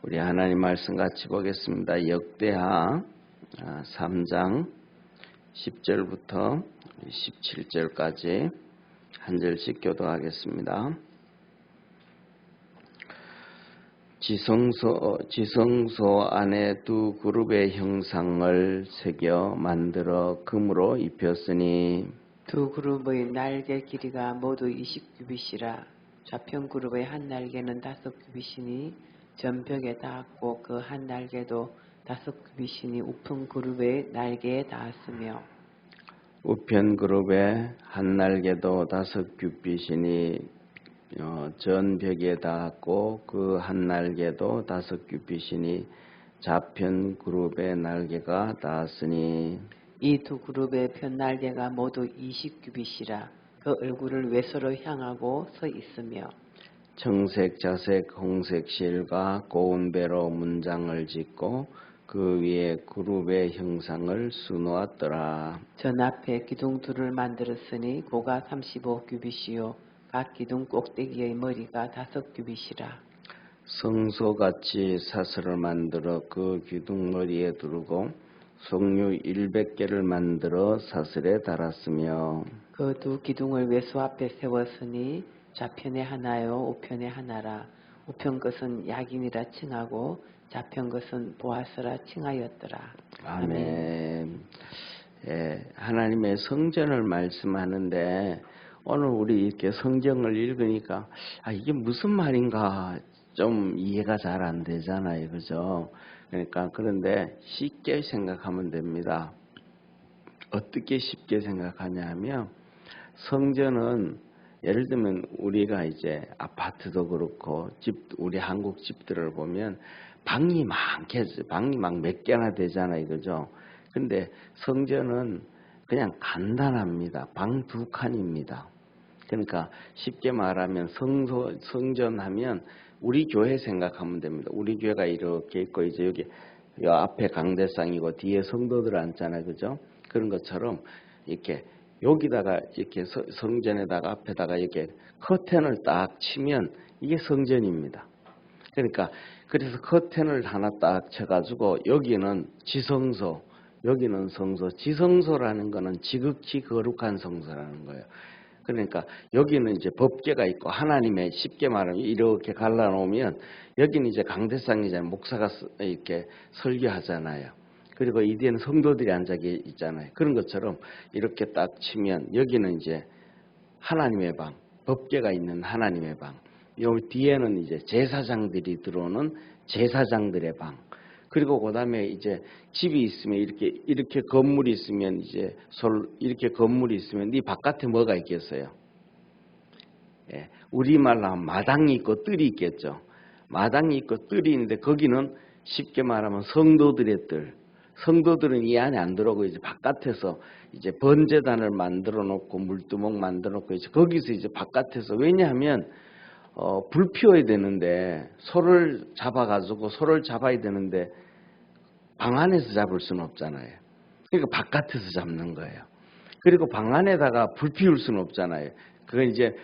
우리 하나님 말씀 같이 보겠습니다. 역대하 3장 10절부터 17절까지 한 절씩 교도하겠습니다. 지성소 안에 두 그룹의 형상을 새겨 만들어 금으로 입혔으니 두 그룹의 날개 길이가 모두 20규빗이라 좌편 그룹의 한 날개는 5규빗이니 전벽에 닿았고 그 한 날개도 5규빗이니 우편 그룹의 날개에 닿았으며 우편 그룹의 한 날개도 5규빗이니 전벽에 닿았고 그 한 날개도 5규빗이니 좌편 그룹의 날개가 닿았으니 이 두 그룹의 편 날개가 모두 20규빗이라 그 얼굴을 외서로 향하고 서 있으며 청색, 자색, 홍색 실과 고운 배로 문장을 짓고 그 위에 그룹의 형상을 수놓았더라. 전 앞에 기둥 둘을 만들었으니 고가 35규빗이요 각 기둥 꼭대기의 머리가 5규빗이라. 성소같이 사슬을 만들어 그 기둥머리에 두르고 석류 100개를 만들어 사슬에 달았으며 그 두 기둥을 외소 앞에 세웠으니 좌편에 하나요 우편에 하나라. 우편 것은 야긴이라 칭하고 좌편 것은 보아스라 칭하였더라. 아멘. 예, 하나님의 성전을 말씀하는데 오늘 우리 이렇게 성경을 읽으니까 이게 무슨 말인가 좀 이해가 잘 안 되잖아요, 그죠? 그러니까 그런데 쉽게 생각하면 됩니다. 어떻게 쉽게 생각하냐 하면 성전은 예를 들면 우리가 이제 아파트도 그렇고 우리 한국 집들을 보면 방이 많겠죠. 방이 막 몇 개나 되잖아요, 그죠? 근데 성전은 그냥 간단합니다. 방 2칸입니다. 그러니까 쉽게 말하면 성전 하면 우리 교회 생각하면 됩니다. 우리 교회가 이렇게 있고 이제 여기 앞에 강대상이고 뒤에 성도들 앉잖아요, 그죠? 그런 것처럼 이렇게 여기다가 이렇게 성전에다가 앞에다가 이렇게 커튼을 딱 치면 이게 성전입니다. 그러니까 그래서 커튼을 하나 딱 쳐가지고 여기는 지성소, 여기는 성소. 지성소라는 거는 지극히 거룩한 성소라는 거예요. 그러니까 여기는 이제 법궤가 있고 하나님의 쉽게 말하면 이렇게 갈라놓으면 여기는 이제 강대상이잖아요. 목사가 이렇게 설교하잖아요. 그리고 이 뒤에는 성도들이 앉아 있잖아요. 그런 것처럼 이렇게 딱 치면 여기는 이제 하나님의 방, 법궤가 있는 하나님의 방. 여기 뒤에는 이제 제사장들이 들어오는 제사장들의 방. 그리고 그다음에 이제 집이 있으면 이렇게 건물이 있으면 이제 이렇게 건물이 있으면 이 바깥에 뭐가 있겠어요? 예, 우리말로 하면 마당이 있고 뜰이 있겠죠. 마당이 있고 뜰이 있는데 거기는 쉽게 말하면 성도들의 뜰. 성도들은 이 안에 안 들어오고 이제 바깥에서 이제 번제단을 만들어 놓고 물두멍 만들어 놓고 이제 거기서 이제 바깥에서 왜냐하면 불 피워야 되는데 소를 잡아야 되는데 방 안에서 잡을 수는 없잖아요. 그러니까 바깥에서 잡는 거예요. 그리고 방 안에다가 불 피울 수는 없잖아요. 그건 이제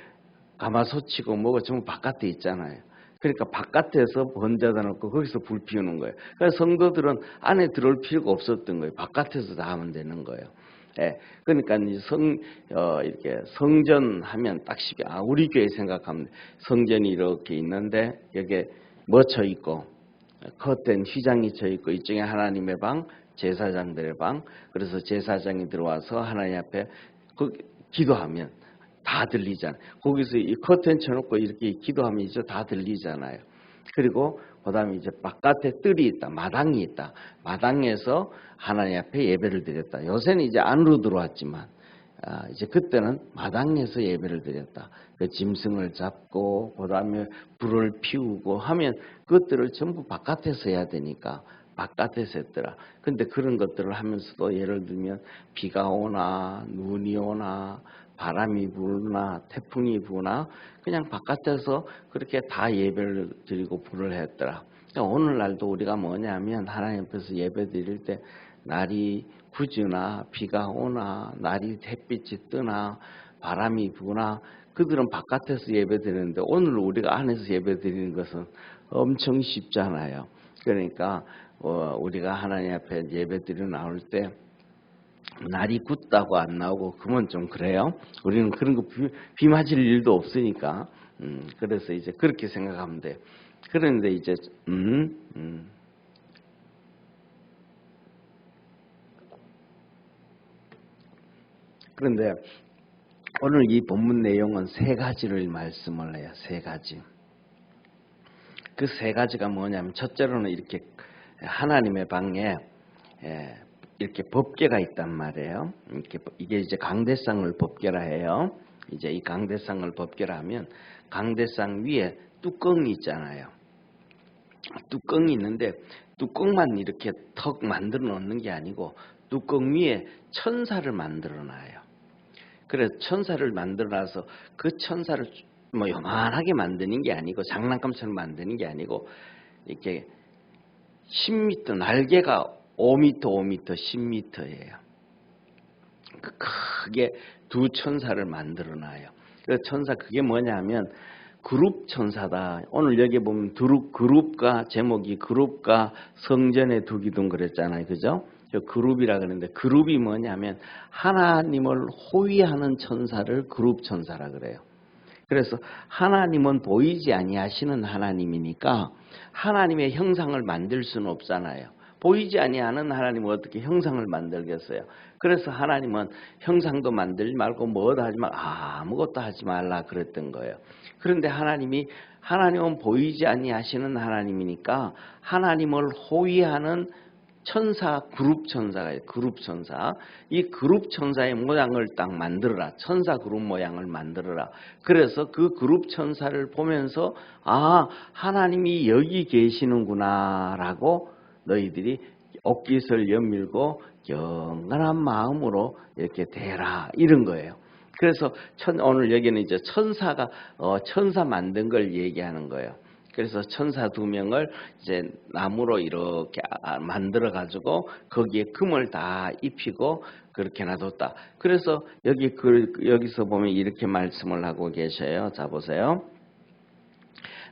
가마솥이고 뭐가 전부 바깥에 있잖아요. 그러니까 바깥에서 번제다 놓고 거기서 불 피우는 거예요. 그래서 성도들은 안에 들어올 필요가 없었던 거예요. 바깥에서 다 하면 되는 거예요. 예, 그러니까 이렇게 성전 하면 딱 쉽게 우리 교회 생각하면 성전이 이렇게 있는데 여기에 뭐 쳐 있고 커튼 휘장이 쳐 있고 이쪽에 하나님의 방, 제사장들의 방. 그래서 제사장이 들어와서 하나님 앞에 기도하면 다 들리잖아요. 거기서 이 커튼 쳐놓고 이렇게 기도하면 이제 다 들리잖아요. 그리고 그다음에 이제 바깥에 뜰이 있다, 마당이 있다. 마당에서 하나님 앞에 예배를 드렸다. 요새는 이제 안으로 들어왔지만 이제 그때는 마당에서 예배를 드렸다. 그 짐승을 잡고 그다음에 불을 피우고 하면 그것들을 전부 바깥에서 해야 되니까 바깥에서 했더라. 근데 그런 것들을 하면서도 예를 들면 비가 오나 눈이 오나 바람이 부나 태풍이 부나 그냥 바깥에서 그렇게 다 예배를 드리고 불을 했더라. 그러니까 오늘날도 우리가 뭐냐면 하나님 앞에서 예배 드릴 때 날이 부지나 비가 오나 날이 햇빛이 뜨나 바람이 부나 그들은 바깥에서 예배 드리는데 오늘 우리가 안에서 예배 드리는 것은 엄청 쉽잖아요. 그러니까 우리가 하나님 앞에 예배드려 나올 때 날이 굳다고 안 나오고 그러면 좀 그래요. 우리는 그런 거 비 맞을 일도 없으니까. 그래서 이제 그렇게 생각하면 돼. 그런데 이제 그런데 오늘 이 본문 내용은 세 가지를 말씀을 해요. 세 가지. 그 세 가지가 뭐냐면 첫째로는 이렇게 하나님의 방에 이렇게 법궤가 있단 말이에요. 이게 이제 강대상을 법궤라 해요. 이제 이 강대상을 법궤라 하면 강대상 위에 뚜껑이 있잖아요. 뚜껑이 있는데 뚜껑만 이렇게 턱 만들어 놓는 게 아니고 뚜껑 위에 천사를 만들어 놔요. 그래서 천사를 만들어 놔서 그 천사를 뭐 요만하게 만드는 게 아니고 장난감처럼 만드는 게 아니고 이렇게 10m 날개가 5m, 5m, 10m예요. 크게 두 천사를 만들어 놔요. 그 천사 그게 뭐냐면 그룹 천사다. 오늘 여기 보면 그룹과 제목이 그룹과 성전에 두기둥 그랬잖아요. 그죠? 그룹이라 그러는데 그룹이 뭐냐면 하나님을 호위하는 천사를 그룹 천사라 그래요. 그래서 하나님은 보이지 아니하시는 하나님이니까 하나님의 형상을 만들 수는 없잖아요. 보이지 아니하는 하나님은 어떻게 형상을 만들겠어요? 그래서 하나님은 형상도 만들지 말고 뭐도 하지 말고 아무것도 하지 말라 그랬던 거예요. 그런데 하나님은 보이지 아니하시는 하나님이니까 하나님을 호위하는 천사 그룹 천사가 그룹 천사. 이 그룹 천사의 모양을 딱 만들어라. 천사 그룹 모양을 만들어라. 그래서 그 그룹 천사를 보면서 하나님이 여기 계시는구나라고 너희들이 옷깃을 여밀고 경건한 마음으로 이렇게 대라 이런 거예요. 그래서 오늘 여기는 이제 천사 만든 걸 얘기하는 거예요. 그래서 천사 2명을 이제 나무로 이렇게 만들어 가지고 거기에 금을 다 입히고 그렇게 놔뒀다. 그래서 여기서 보면 이렇게 말씀을 하고 계셔요. 자 보세요.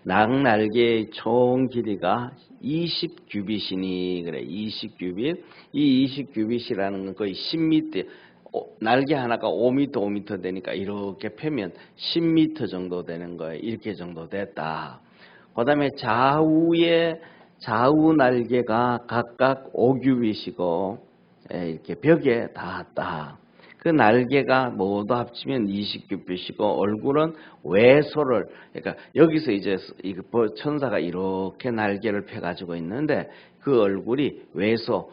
낙날개의 총 길이가 20규빗이니 그래. 20규빗. 이 20규빗이라는 건 거의 10m. 날개 하나가 5m, 5m 되니까 이렇게 펴면 10m 정도 되는 거예요. 이렇게 정도 됐다. 그 다음에 좌우 날개가 각각 5규빗이고 이렇게 벽에 닿았다. 그 날개가 모두 합치면 20규빗이고 얼굴은 외소를 그러니까 여기서 이제 천사가 이렇게 날개를 펴가지고 있는데 그 얼굴이 외소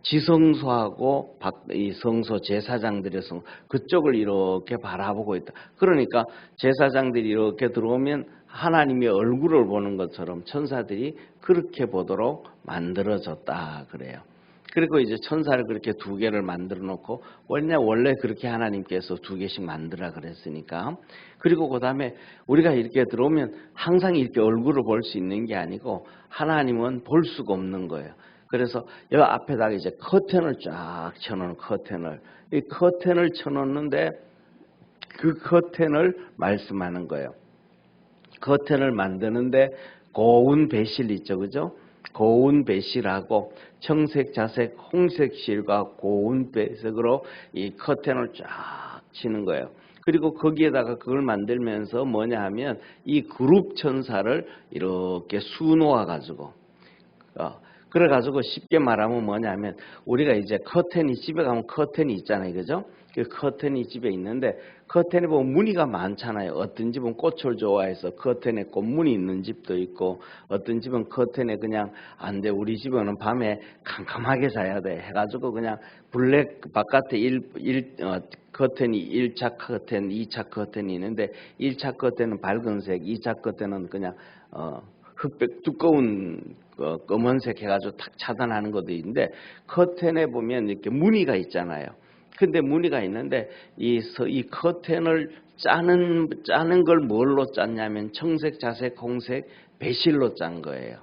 지성소하고 이 성소 제사장들의 성 그쪽을 이렇게 바라보고 있다. 그러니까 제사장들이 이렇게 들어오면 하나님의 얼굴을 보는 것처럼 천사들이 그렇게 보도록 만들어졌다 그래요. 그리고 이제 천사를 그렇게 2개를 만들어 놓고 원래 그렇게 하나님께서 2개씩 만들라 그랬으니까. 그리고 그다음에 우리가 이렇게 들어오면 항상 이렇게 얼굴을 볼 수 있는 게 아니고 하나님은 볼 수가 없는 거예요. 그래서 여기 앞에다가 이제 커튼을 쫙 쳐놓은 이 커튼을 쳐놓는데 그 커튼을 말씀하는 거예요. 커튼을 만드는데 고운 배실 있죠, 그죠? 고운 배실하고 청색, 자색, 홍색 실과 고운 배색으로 이 커튼을 쫙 치는 거예요. 그리고 거기에다가 그걸 만들면서 뭐냐 하면 이 그룹 천사를 이렇게 수놓아 가지고 그래가지고 쉽게 말하면 뭐냐면 우리가 이제 집에 가면 커튼이 있잖아요, 그죠? 그 커튼이 집에 있는데 커튼에 보면 무늬가 많잖아요. 어떤 집은 꽃을 좋아해서 커튼에 꽃 무늬 있는 집도 있고 어떤 집은 커튼에 그냥 안 돼. 우리 집은 밤에 캄캄하게 자야 돼 해가지고 그냥 블랙 바깥에 커튼이 1차 커튼, 2차 커튼이 있는데 1차 커튼은 밝은색, 2차 커튼은 그냥 흑백 두꺼운 검은색 해가지고 탁 차단하는 것도 있는데 커튼에 보면 이렇게 무늬가 있잖아요. 근데 무늬가 있는데 이 커튼을 짜는 걸 뭘로 짰냐면 청색, 자색, 홍색 배실로 짠 거예요.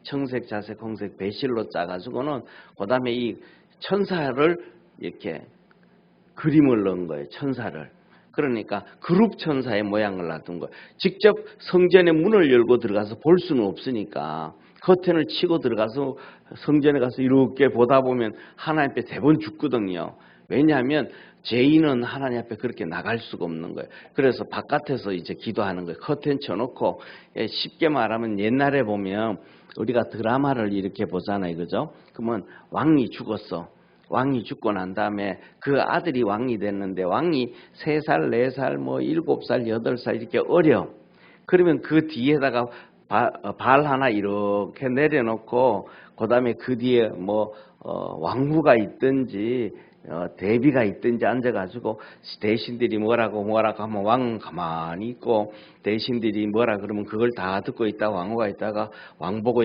청색, 자색, 홍색 배실로 짜가지고는 그다음에 이 천사를 이렇게 그림을 넣은 거예요. 천사를. 그러니까 그룹 천사의 모양을 놔둔 거예요. 직접 성전의 문을 열고 들어가서 볼 수는 없으니까 커튼을 치고 들어가서 성전에 가서 이렇게 보다 보면 하나님 앞에 대번 죽거든요. 왜냐하면 죄인은 하나님 앞에 그렇게 나갈 수가 없는 거예요. 그래서 바깥에서 이제 기도하는 거예요. 커튼 쳐놓고, 쉽게 말하면 옛날에 보면 우리가 드라마를 이렇게 보잖아요. 그죠? 그러면 왕이 죽었어. 왕이 죽고 난 다음에 그 아들이 왕이 됐는데 왕이 3살, 4살, 7살, 8살 이렇게 어려. 그러면 그 뒤에다가 발 하나 이렇게 내려놓고 그다음에 그 뒤에 왕후가 있든지 대비가 있든지 앉아가지고 대신들이 뭐라고 하면 왕은 가만히 있고 대신들이 뭐라 그러면 그걸 다 듣고 있다 왕후가 있다가 왕 보고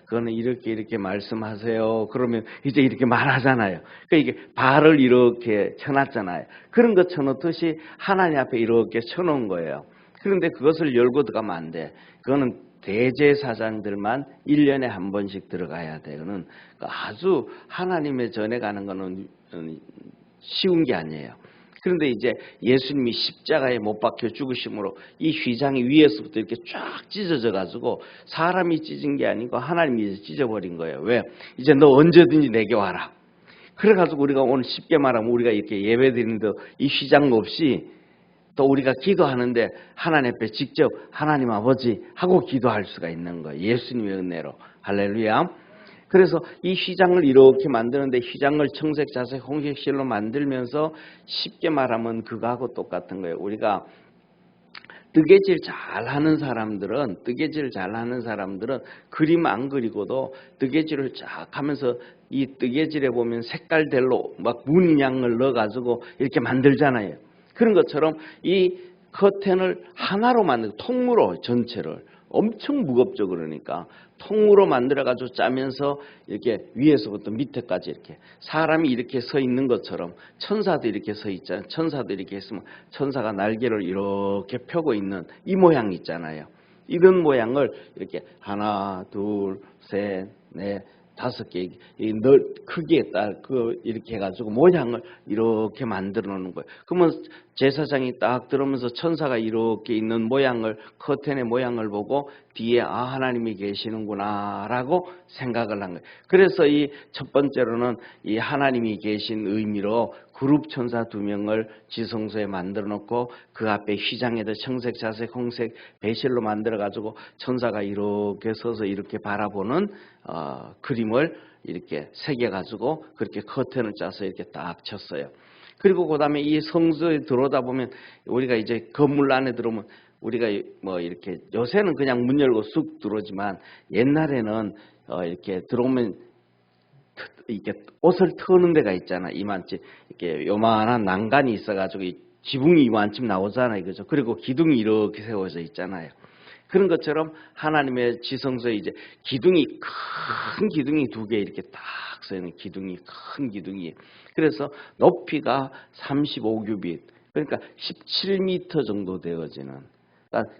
그거는 이렇게 말씀하세요. 그러면 이제 이렇게 말하잖아요. 그러니까 이게 발을 이렇게 쳐놨잖아요. 그런 거 쳐놓듯이 하나님 앞에 이렇게 쳐놓은 거예요. 그런데 그것을 열고 들어가면 안 돼. 그거는 대제사장들만 1년에 한 번씩 들어가야 돼. 그거는 아주 하나님의 전에 가는 거는 쉬운 게 아니에요. 그런데 이제 예수님이 십자가에 못 박혀 죽으심으로 이 휘장이 위에서부터 이렇게 쫙 찢어져 가지고 사람이 찢은 게 아니고 하나님이 찢어버린 거예요. 왜? 이제 너 언제든지 내게 와라. 그래가지고 우리가 오늘 쉽게 말하면 우리가 이렇게 예배 드리는데 이 휘장 없이 또 우리가 기도하는데 하나님 앞에 직접 하나님 아버지 하고 기도할 수가 있는 거예요. 예수님의 은혜로. 할렐루야. 그래서 이 휘장을 이렇게 만드는데 휘장을 청색, 자색, 홍색실로 만들면서 쉽게 말하면 그거하고 똑같은 거예요. 우리가 뜨개질 잘하는 사람들은 그림 안 그리고도 뜨개질을 쫙 하면서 이 뜨개질에 보면 색깔별로 막 문양을 넣어가지고 이렇게 만들잖아요. 그런 것처럼 이 커튼을 하나로 만들고 통으로 전체를 엄청 무겁죠. 그러니까 통으로 만들어가지고 짜면서 이렇게 위에서부터 밑에까지 이렇게 사람이 이렇게 서 있는 것처럼 천사도 이렇게 서 있잖아요. 천사도 이렇게 있으면 천사가 날개를 이렇게 펴고 있는 이 모양 있잖아요. 이런 모양을 이렇게 하나, 둘, 셋, 넷, 5개 크기에 따라 이렇게 해가지고 모양을 이렇게 만들어 놓는 거예요. 그러면 제사장이 딱 들으면서 천사가 이렇게 있는 모양을 커튼의 모양을 보고 뒤에 하나님이 계시는구나라고 생각을 한 거예요. 그래서 이 첫 번째로는 이 하나님이 계신 의미로 그룹 천사 2명을 지성소에 만들어 놓고 그 앞에 휘장에다 청색, 자색, 홍색 배실로 만들어 가지고 천사가 이렇게 서서 이렇게 바라보는 그림을 이렇게 새겨 가지고 그렇게 커튼을 짜서 이렇게 딱 쳤어요. 그리고 그다음에 이 성소에 들어오다 보면 우리가 이제 건물 안에 들어오면 우리가 이렇게 요새는 그냥 문 열고 쑥 들어오지만 옛날에는 이렇게 들어오면 이렇게 옷을 터는 데가 있잖아. 이만치 이렇게 요만한 난간이 있어가지고 이 지붕이 이만큼 나오잖아요. 그죠? 그리고 기둥이 이렇게 세워져 있잖아요. 그런 것처럼 하나님의 지성소에 이제 큰 기둥이 2개 이렇게 딱 서 있는 큰 기둥이. 그래서 높이가 35규빗. 그러니까 17m 정도 되어지는. 그러니까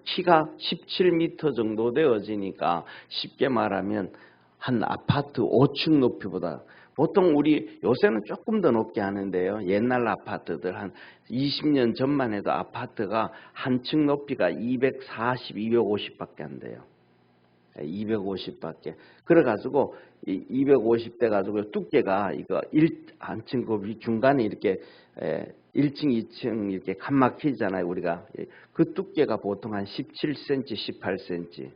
키가 17m 정도 되어지니까 쉽게 말하면 한 아파트 5층 높이보다 보통 우리 요새는 조금 더 높게 하는데요. 옛날 아파트들 한 20년 전만 해도 아파트가 한 층 높이가 240, 250밖에 안 돼요. 250밖에. 그래가지고 250대 가지고 두께가 이거 한 층 그 중간에 이렇게 1층, 2층 이렇게 칸막히잖아요. 우리가 그 두께가 보통 한 17cm, 18cm.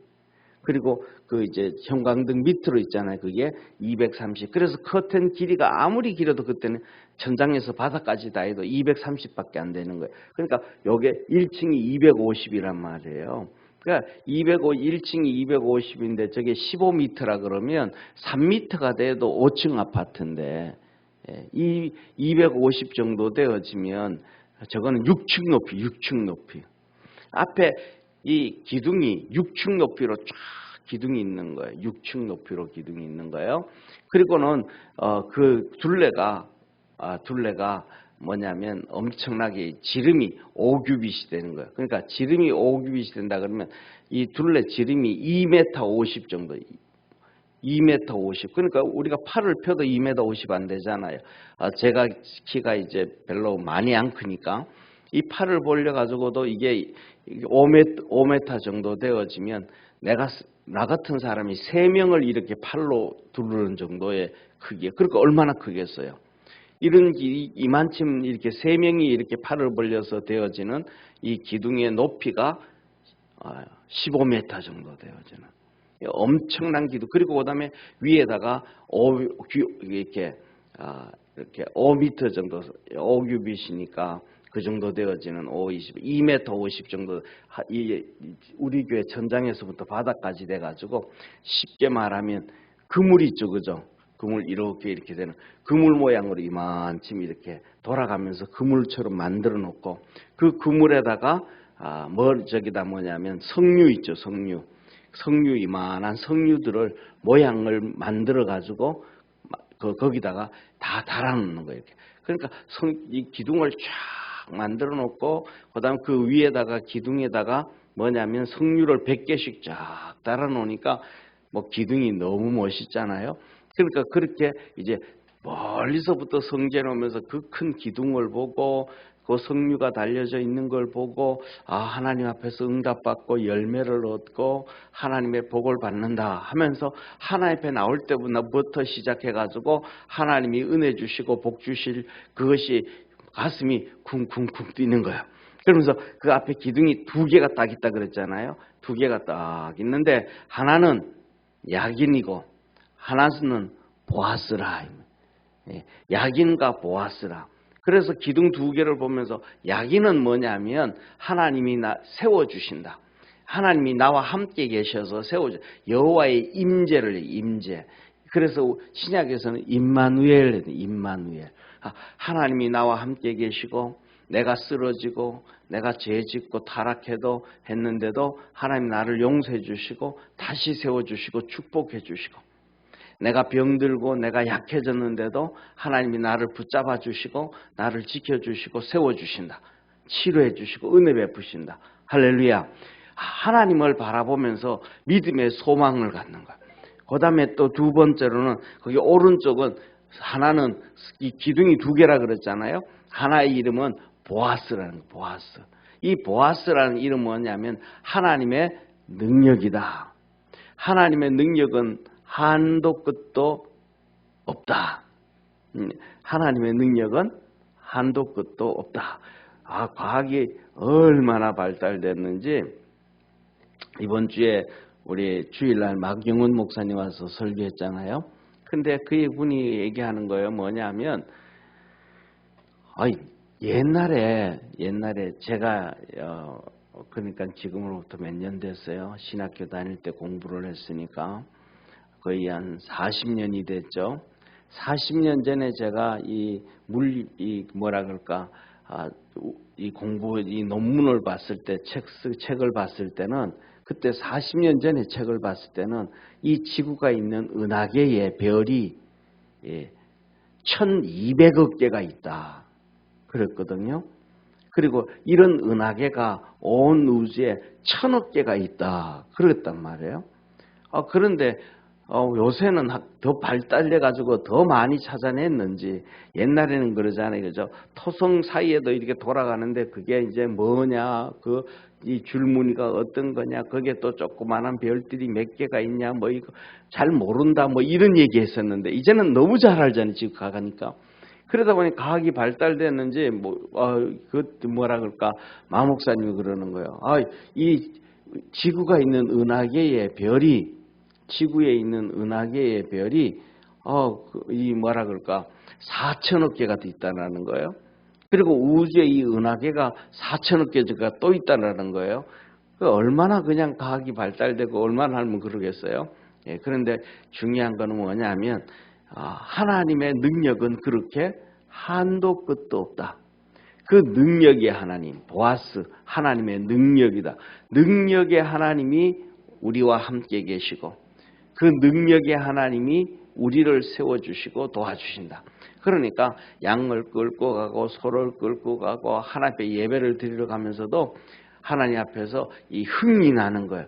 그리고 그 이제 형광등 밑으로 있잖아요. 그게 230. 그래서 커튼 길이가 아무리 길어도 그때는 천장에서 바닥까지 다 해도 230밖에 안 되는 거예요. 그러니까 요게 1층이 250이란 말이에요. 그러니까 1층이 250인데 저게 15m라 그러면 3m가 돼도 5층 아파트인데 이 250 정도 되어지면 저거는 6층 높이. 앞에 이 기둥이 6층 높이로 쫙 기둥이 있는 거예요. 6층 높이로 기둥이 있는 거예요. 그리고는 그 둘레가 뭐냐면 엄청나게 지름이 5규빗이 되는 거예요. 그러니까 지름이 5규빗이 된다 그러면 이 둘레 지름이 2m 50 정도. 2m 50. 그러니까 우리가 팔을 펴도 2m 50 안 되잖아요. 제가 키가 이제 별로 많이 안 크니까 이 팔을 벌려 가지고도 이게 5m 정도 되어지면 나 같은 사람이 3명을 이렇게 팔로 두르는 정도의 크기에, 그러니까 얼마나 크겠어요. 이런 이만큼 이렇게 3명이 이렇게 팔을 벌려서 되어지는 이 기둥의 높이가 15m 정도 되어지는 엄청난 기둥. 그리고 그다음에 위에다가 이렇게 5m 정도 5규빗이니까 그 정도 되어지는 2m 50 정도, 우리 교회 천장에서부터 바닥까지 돼가지고 쉽게 말하면 그물 있죠, 그죠? 그물 이렇게 되는 그물 모양으로 이만큼 이렇게 돌아가면서 그물처럼 만들어 놓고 그 그물에다가 저기다 뭐냐면 석류 있죠, 석류 이만한 석류들을 모양을 만들어 가지고 거기다가 다 달아놓는 거예요. 이렇게. 그러니까 이 기둥을 쫙 만들어 놓고 그다음 그 위에다가 기둥에다가 뭐냐면 석류를 100개씩 쫙 달아 놓으니까 뭐 기둥이 너무 멋있잖아요. 그러니까 그렇게 이제 멀리서부터 성전에 오면서 그 큰 기둥을 보고 그 석류가 달려져 있는 걸 보고 하나님 앞에서 응답받고 열매를 얻고 하나님의 복을 받는다 하면서 하나님 앞에 나올 때부터 시작해가지고 하나님이 은혜 주시고 복 주실 그것이 가슴이 쿵쿵쿵 뛰는 거야. 그러면서 그 앞에 기둥이 2개가 딱 있다 그랬잖아요. 2개가 딱 있는데 하나는 야긴이고 하나는 보아스라. 야긴과 보아스라. 그래서 기둥 2개를 보면서 야긴은 뭐냐면 하나님이 나 세워주신다. 하나님이 나와 함께 계셔서 세워주신다. 여호와의 임재. 그래서 신약에서는 임마누엘. 하나님이 나와 함께 계시고 내가 쓰러지고 내가 죄짓고 타락해도 했는데도 하나님 나를 용서해 주시고 다시 세워주시고 축복해 주시고 내가 병들고 내가 약해졌는데도 하나님이 나를 붙잡아 주시고 나를 지켜주시고 세워주신다. 치료해 주시고 은혜 베푸신다. 할렐루야. 하나님을 바라보면서 믿음의 소망을 갖는 거야. 그 다음에 또 2번째로는 거기 오른쪽은 하나는 이 기둥이 2개라 그랬잖아요. 하나의 이름은 보아스라는 거, 보아스. 이 보아스라는 이름은 뭐냐면 하나님의 능력이다. 하나님의 능력은 한도 끝도 없다. 하나님의 능력은 한도 끝도 없다. 과학이 얼마나 발달됐는지 이번 주에 우리 주일날 막영훈 목사님 와서 설교했잖아요. 근데 그분이 얘기하는 거예요. 뭐냐면 옛날에 제가 그러니까 지금으로부터 몇 년 됐어요. 신학교 다닐 때 공부를 했으니까 거의 한 40년이 됐죠. 40년 전에 제가 이 논문을 봤을 때, 책을 봤을 때는, 그때 40년 전에 책을 봤을 때는 이 지구가 있는 은하계의 별이 1200억 개가 있다 그랬거든요. 그리고 이런 은하계가 온 우주에 1000억 개가 있다 그랬단 말이에요. 그런데 요새는 더 발달돼 가지고 더 많이 찾아냈는지, 옛날에는 그러잖아요, 그죠? 토성 사이에도 이렇게 돌아가는데 그게 이제 뭐냐, 이 줄무늬가 어떤 거냐, 거기에 또 조그만한 별들이 몇 개가 있냐, 뭐 이거 잘 모른다, 뭐 이런 얘기했었는데 이제는 너무 잘 알잖아요, 지금 가니까. 그러다 보니 과학이 발달됐는지 뭐라 그럴까, 마 목사님이 그러는 거예요. 이 지구가 있는 은하계의 별이, 지구에 있는 은하계의 별이 4천억 개가 있다라는 거예요. 그리고 우주에 이 은하계가 4천억 개가 또 있다라는 거예요. 얼마나 그냥 과학이 발달되고 얼마나 하면 그러겠어요. 그런데 중요한 거는 뭐냐면 하나님의 능력은 그렇게 한도 끝도 없다. 그 능력의 하나님, 보아스, 하나님의 능력이다. 능력의 하나님이 우리와 함께 계시고 그 능력의 하나님이 우리를 세워주시고 도와주신다. 그러니까 양을 끌고 가고 소를 끌고 가고 하나님 앞에 예배를 드리러 가면서도 하나님 앞에서 이 흥이 나는 거예요.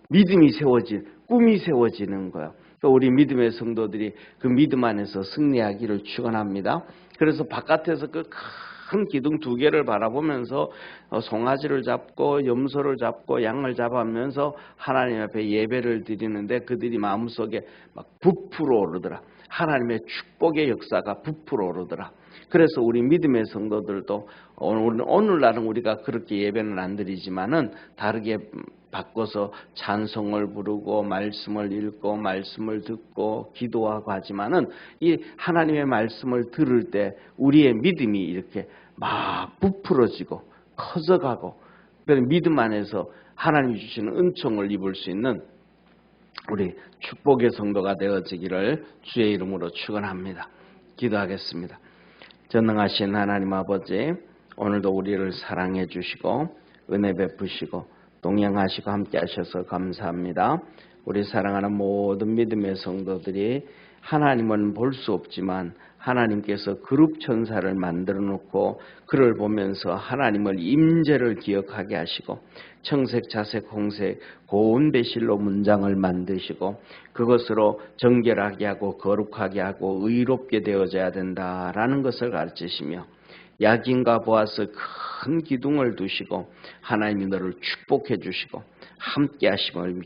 믿음이 세워진, 꿈이 세워지는 거예요. 또 우리 믿음의 성도들이 그 믿음 안에서 승리하기를 축원합니다. 그래서 바깥에서 그 큰 기둥 2개를 바라보면서 송아지를 잡고 염소를 잡고 양을 잡으면서 하나님 앞에 예배를 드리는데 그들이 마음속에 막 부풀어 오르더라. 하나님의 축복의 역사가 부풀어 오르더라. 그래서 우리 믿음의 성도들도 오늘날은 우리가 그렇게 예배는 안 드리지만은 다르게 바꿔서 찬송을 부르고 말씀을 읽고 말씀을 듣고 기도하고 하지만은 이 하나님의 말씀을 들을 때 우리의 믿음이 이렇게 막 부풀어지고 커져가고 그런 믿음 안에서 하나님이 주시는 은총을 입을 수 있는 우리 축복의 성도가 되어지기를 주의 이름으로 축원합니다. 기도하겠습니다. 전능하신 하나님 아버지, 오늘도 우리를 사랑해 주시고 은혜 베푸시고 동행하시고 함께 하셔서 감사합니다. 우리 사랑하는 모든 믿음의 성도들이 하나님은 볼 수 없지만 하나님께서 그룹 천사를 만들어 놓고 그를 보면서 하나님을 임재를 기억하게 하시고 청색, 자색, 홍색, 고운 배실로 문장을 만드시고 그것으로 정결하게 하고 거룩하게 하고 의롭게 되어져야 된다라는 것을 가르치시며 야긴과 보아스 큰 기둥을 두시고 하나님이 너를 축복해 주시고 함께 하심을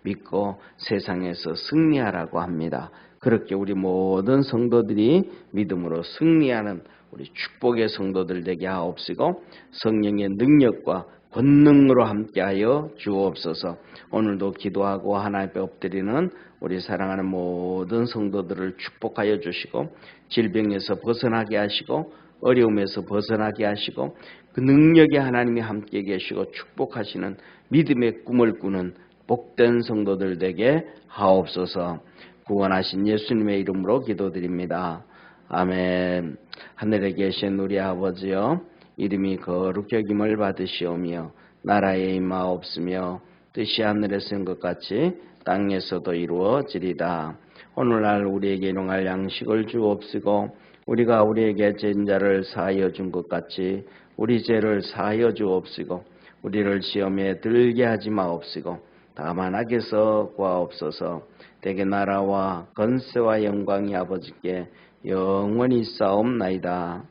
믿고 세상에서 승리하라고 합니다. 그렇게 우리 모든 성도들이 믿음으로 승리하는 우리 축복의 성도들 되게 하옵시고 성령의 능력과 권능으로 함께하여 주옵소서. 오늘도 기도하고 하나님 앞에 엎드리는 우리 사랑하는 모든 성도들을 축복하여 주시고 질병에서 벗어나게 하시고 어려움에서 벗어나게 하시고 그 능력의 하나님이 함께 계시고 축복하시는 믿음의 꿈을 꾸는 복된 성도들 되게 하옵소서. 구원하신 예수님의 이름으로 기도드립니다. 아멘. 하늘에 계신 우리 아버지여, 이름이 거룩히 여김을 받으시오며 나라에 임하옵시며 뜻이 하늘에서 한 것 같이 땅에서도 이루어지리다. 오늘날 우리에게 일용할 양식을 주옵시고 우리가 우리에게 죄인 자를 사하여 준 것 같이 우리 죄를 사하여 주옵시고 우리를 시험에 들게 하지 마옵시고 다만 악에서 구하옵소서. 대개 나라와 건세와 영광이 아버지께 영원히 싸움나이다.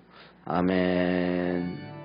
아멘.